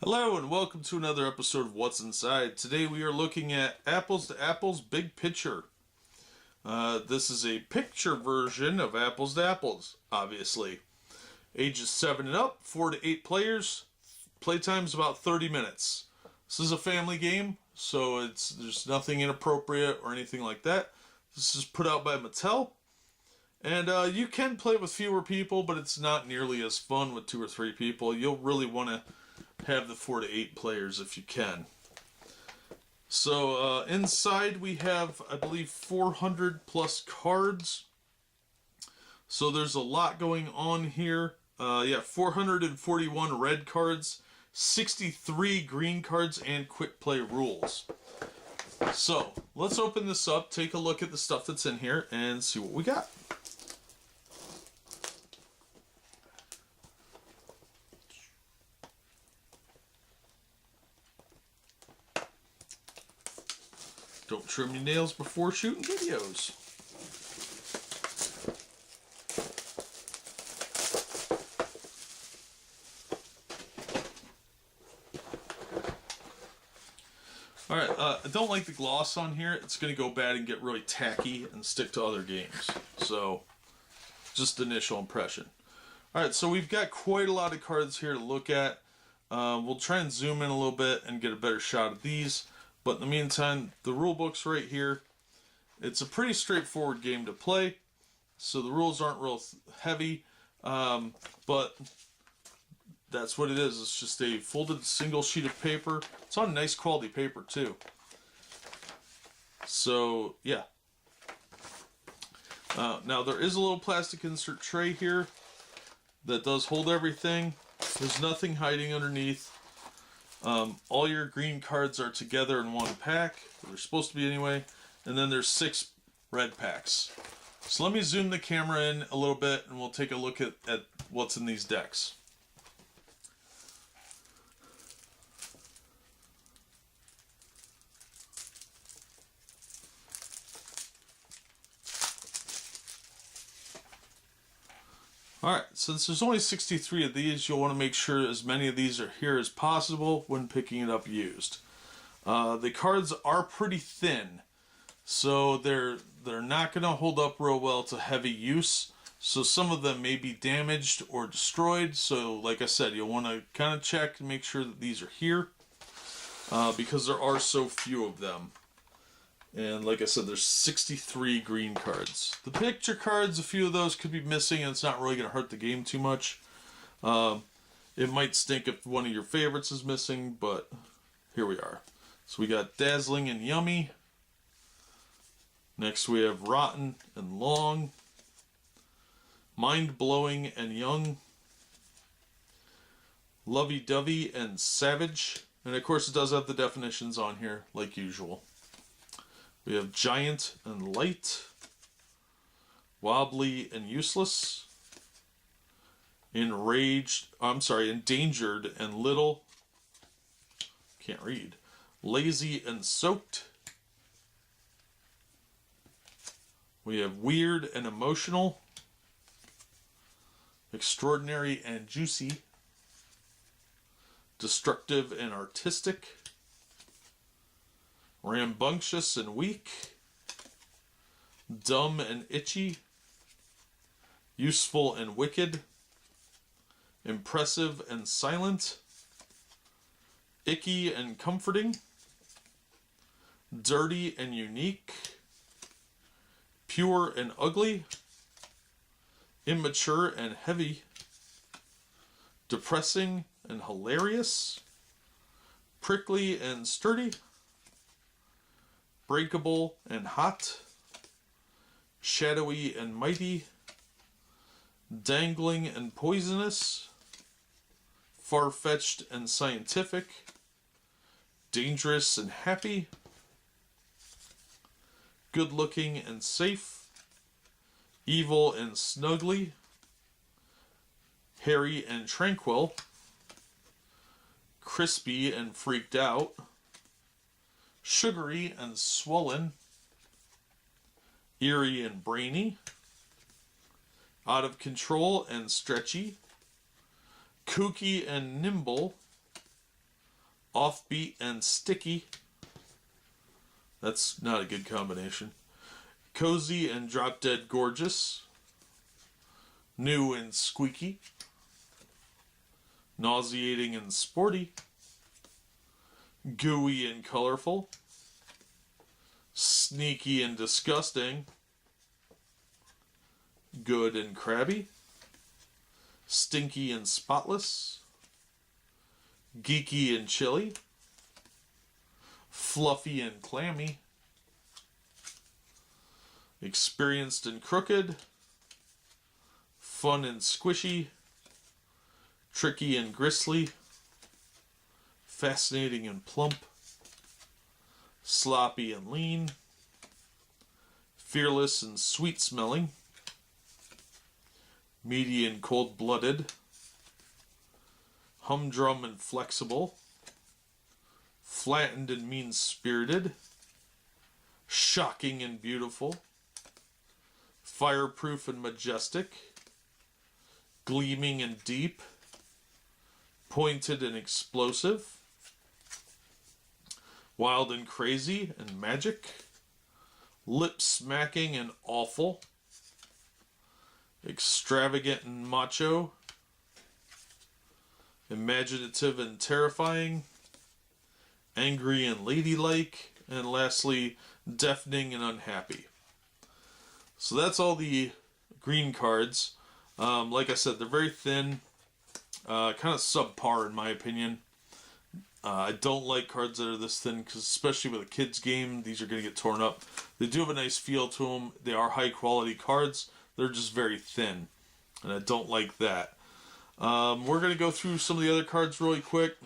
Hello and welcome to another episode of What's Inside. Today we are looking at Apples to Apples Big Picture. This is a picture version of Apples to Apples, obviously. Ages 7 and up, 4 to 8 players. Playtime's about 30 minutes. This is a family game, so there's nothing inappropriate or anything like that. This is put out by Mattel. And you can play with fewer people, but it's not nearly as fun with 2 or 3 people. You'll really want to have the 4 to 8 players if you can. So inside we have, I believe, 400 plus cards. So there's a lot going on here. 441 red cards, 63 green cards, and quick play rules. So let's open this up, take a look at the stuff that's in here, and see what we got. Don't trim your nails before shooting videos. Alright, I don't like the gloss on here. It's going to go bad and get really tacky and stick to other games. So, just initial impression. Alright, so we've got quite a lot of cards here to look at. We'll try and zoom in a little bit and get a better shot of these. But in the meantime, the rule book's right here. It's a pretty straightforward game to play, so the rules aren't real heavy, but that's what it is. It's just a folded single sheet of paper. It's on nice quality paper too. So yeah. Now there is a little plastic insert tray here that does hold everything. There's nothing hiding underneath. All your green cards are together in one pack. They're supposed to be anyway. And then there's 6 red packs. So let me zoom the camera in a little bit and we'll take a look at what's in these decks. Alright, since there's only 63 of these, you'll want to make sure as many of these are here as possible when picking it up used. The cards are pretty thin, so they're not going to hold up real well to heavy use. So some of them may be damaged or destroyed. So like I said, you'll want to kind of check and make sure that these are here, because there are so few of them. And like I said, there's 63 green cards. The picture cards, a few of those could be missing, and it's not really going to hurt the game too much. It might stink if one of your favorites is missing, but here we are. So we got Dazzling and Yummy. Next we have Rotten and Long. Mind-Blowing and Young. Lovey-Dovey and Savage. And of course it does have the definitions on here, like usual. We have Giant and Light, Wobbly and Useless, Endangered and Little, can't read, Lazy and Soaked. We have Weird and Emotional, Extraordinary and Juicy, Destructive and Artistic, Rambunctious and Weak, Dumb and Itchy, Useful and Wicked, Impressive and Silent, Icky and Comforting, Dirty and Unique, Pure and Ugly, Immature and Heavy, Depressing and Hilarious, Prickly and Sturdy, Breakable and Hot, Shadowy and Mighty, Dangling and Poisonous, Far-fetched and Scientific, Dangerous and Happy, Good-looking and Safe, Evil and Snuggly, Hairy and Tranquil, Crispy and Freaked Out, Sugary and Swollen, Eerie and Brainy, Out of Control and Stretchy, Kooky and Nimble, Offbeat and sticky. That's not a good combination. Cozy and drop dead gorgeous. New and squeaky. Nauseating and sporty. Gooey and colorful. Sneaky and disgusting. Good and crabby. Stinky and spotless. Geeky and chilly. Fluffy and clammy. Experienced and crooked. Fun and squishy. Tricky and gristly. Fascinating and plump. Sloppy and lean. Fearless and sweet smelling. Meaty and cold-blooded. Humdrum and flexible. Flattened and mean-spirited. Shocking and beautiful. Fireproof and majestic. Gleaming and deep. Pointed and explosive. Wild and crazy and magic. Lip-smacking and awful. Extravagant and macho. Imaginative and terrifying. Angry and ladylike. And lastly, deafening and unhappy. So that's all the green cards. Like I said, they're very thin. Kind of subpar in my opinion. I don't like cards that are this thin, because especially with a kid's game, these are going to get torn up. They do have a nice feel to them. They are high quality cards. They're just very thin, and I don't like that. We're going to go through some of the other cards really quick.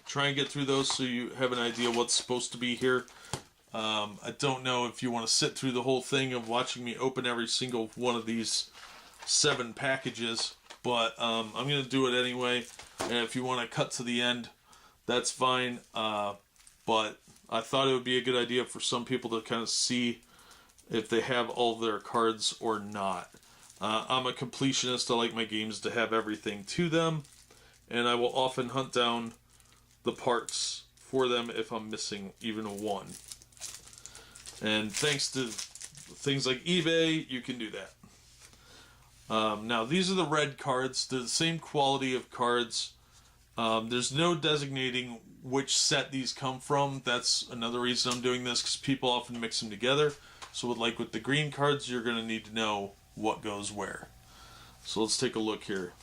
Try and get through those so you have an idea what's supposed to be here. I don't know if you want to sit through the whole thing of watching me open every single one of these 7 packages, but I'm going to do it anyway. And if you want to cut to the end, that's fine. But I thought it would be a good idea for some people to kind of see if they have all of their cards or not. I'm a completionist. I like my games to have everything to them, and I will often hunt down the parts for them if I'm missing even one. And thanks to things like eBay, you can do that. Now, these are the red cards. They're the same quality of cards. There's no designating which set these come from. That's another reason I'm doing this, because people often mix them together. So with the green cards, you're going to need to know what goes where. So let's take a look here.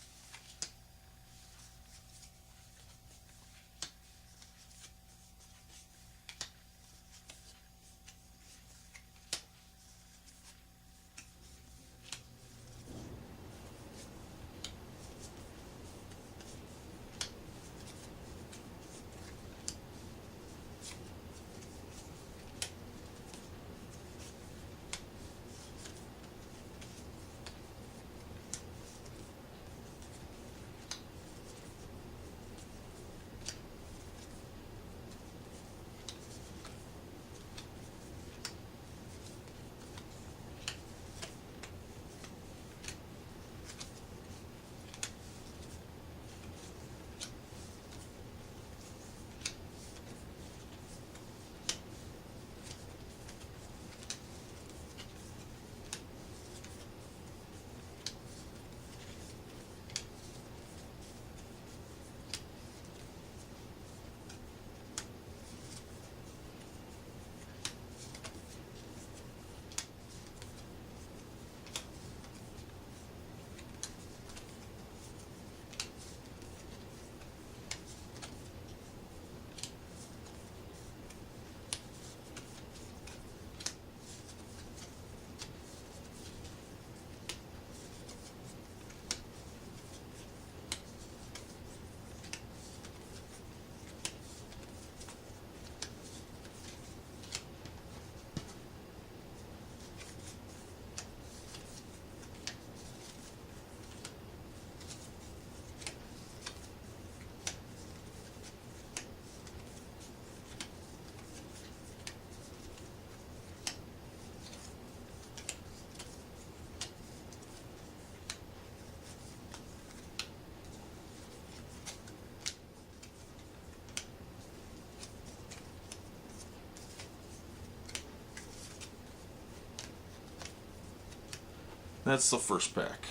That's the first pack.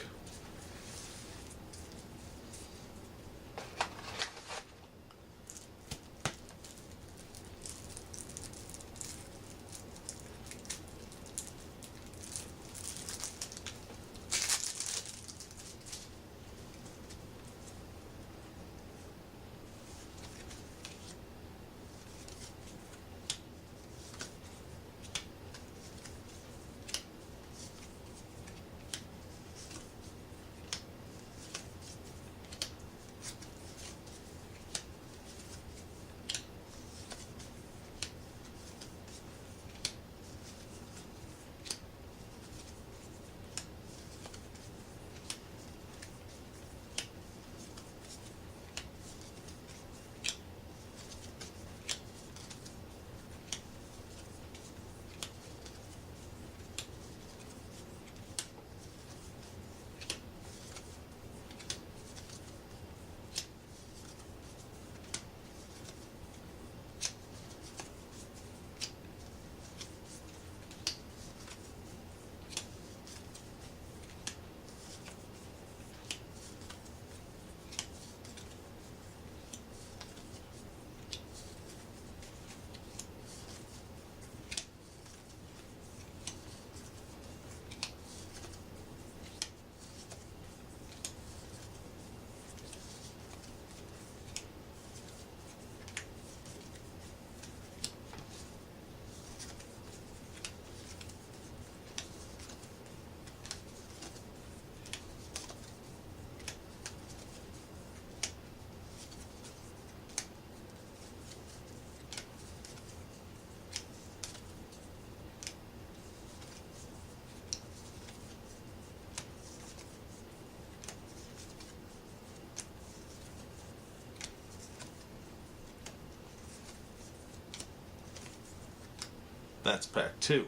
That's pack 2.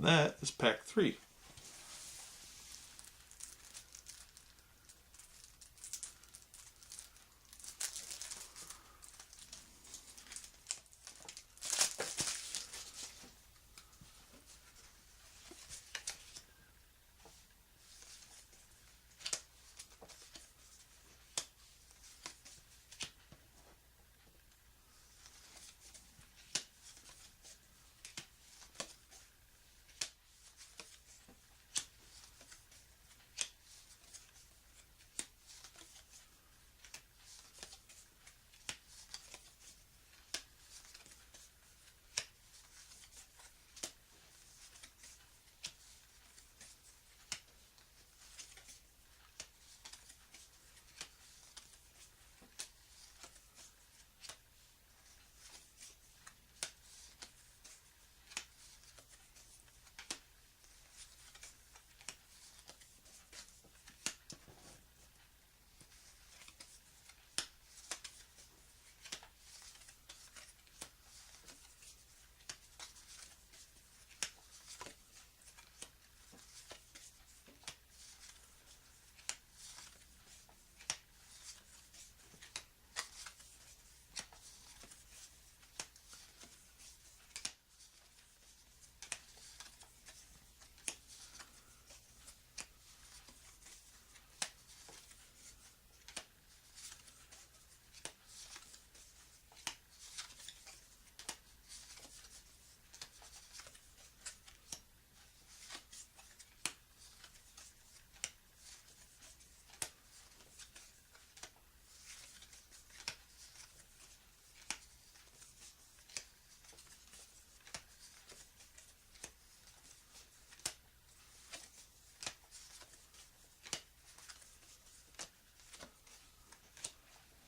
And that is pack 3.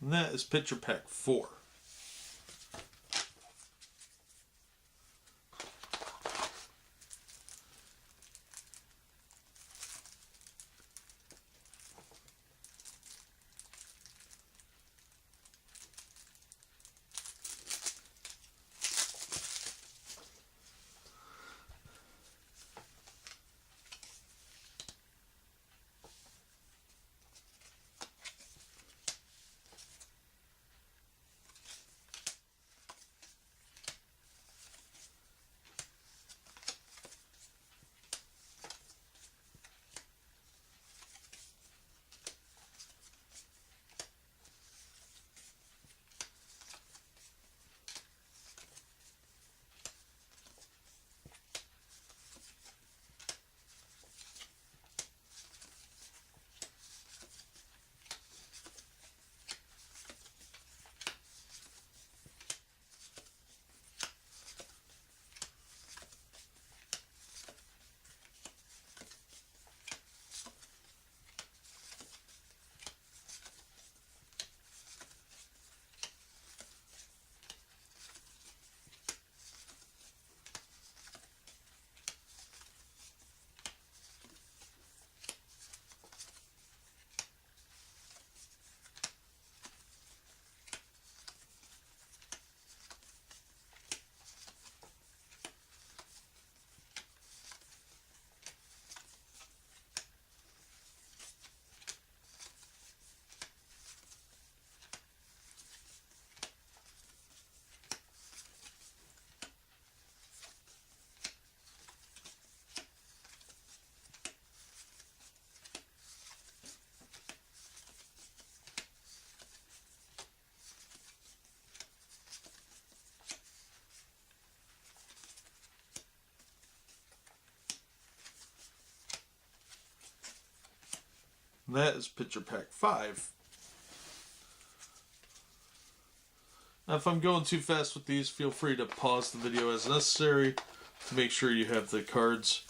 And that is Picture Pack 4. And that is Picture Pack 5. Now, if I'm going too fast with these, feel free to pause the video as necessary to make sure you have the cards.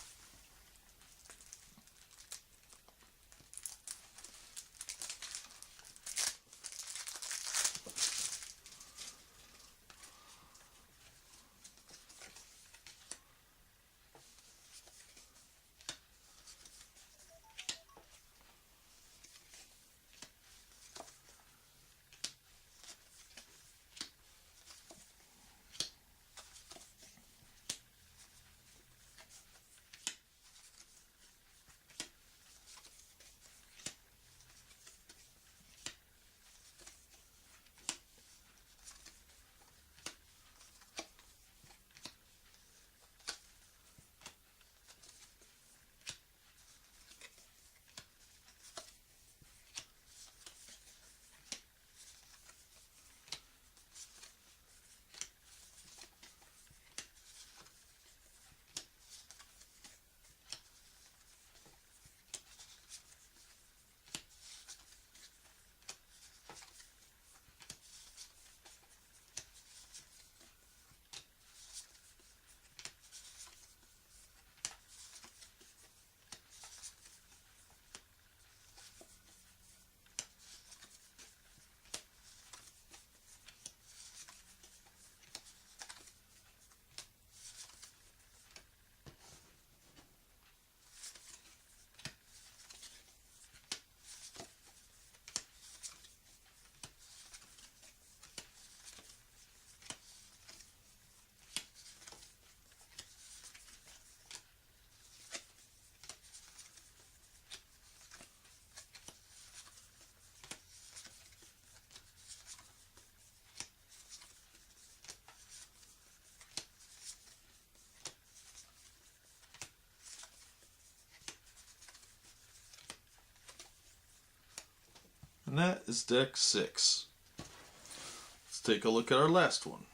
And that is deck 6. Let's take a look at our last one.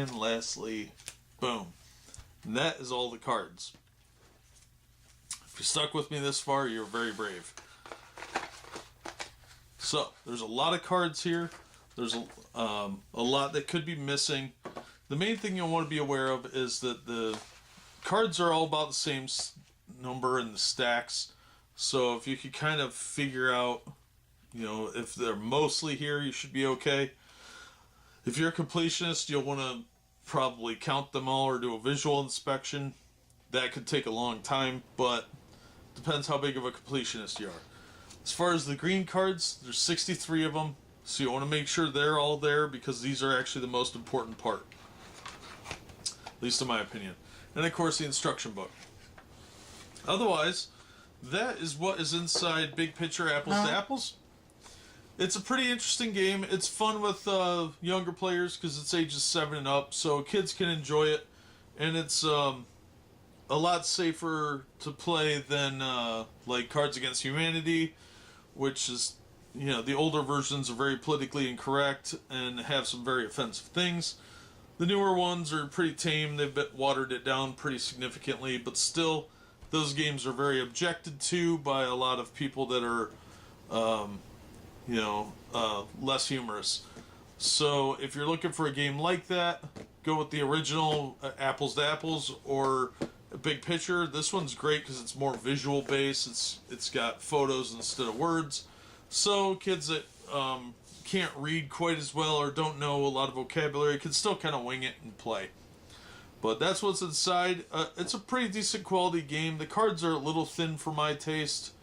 And lastly, boom. And that is all the cards. If you stuck with me this far, you're very brave. So, there's a lot of cards here. There's a lot that could be missing. The main thing you'll want to be aware of is that the cards are all about the same number in the stacks. So if you could kind of figure out, if they're mostly here, you should be okay. If you're a completionist, you'll want to probably count them all or do a visual inspection. That could take a long time, but depends how big of a completionist you are. As far as the green cards, there's 63 of them, so you want to make sure they're all there because these are actually the most important part. At least in my opinion. And of course the instruction book. Otherwise, that is what is inside Big Picture Apples to Apples. It's a pretty interesting game. It's fun with younger players because it's ages 7 and up, so kids can enjoy it. And it's a lot safer to play than like Cards Against Humanity, which is, the older versions are very politically incorrect and have some very offensive things. The newer ones are pretty tame. They've watered it down pretty significantly, but still, those games are very objected to by a lot of people that are, less humorous. So if you're looking for a game like that, go with the original Apples to Apples or Big Picture. This one's great because it's more visual based. It's got photos instead of words. So kids that can't read quite as well or don't know a lot of vocabulary can still kind of wing it and play. But that's what's inside. It's a pretty decent quality game. The cards are a little thin for my taste.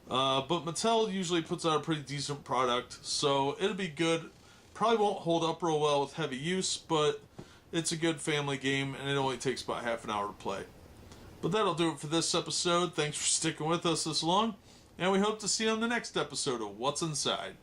But Mattel usually puts out a pretty decent product, so it'll be good. Probably won't hold up real well with heavy use, but it's a good family game, and it only takes about half an hour to play. But that'll do it for this episode. Thanks for sticking with us this long, and we hope to see you on the next episode of What's Inside.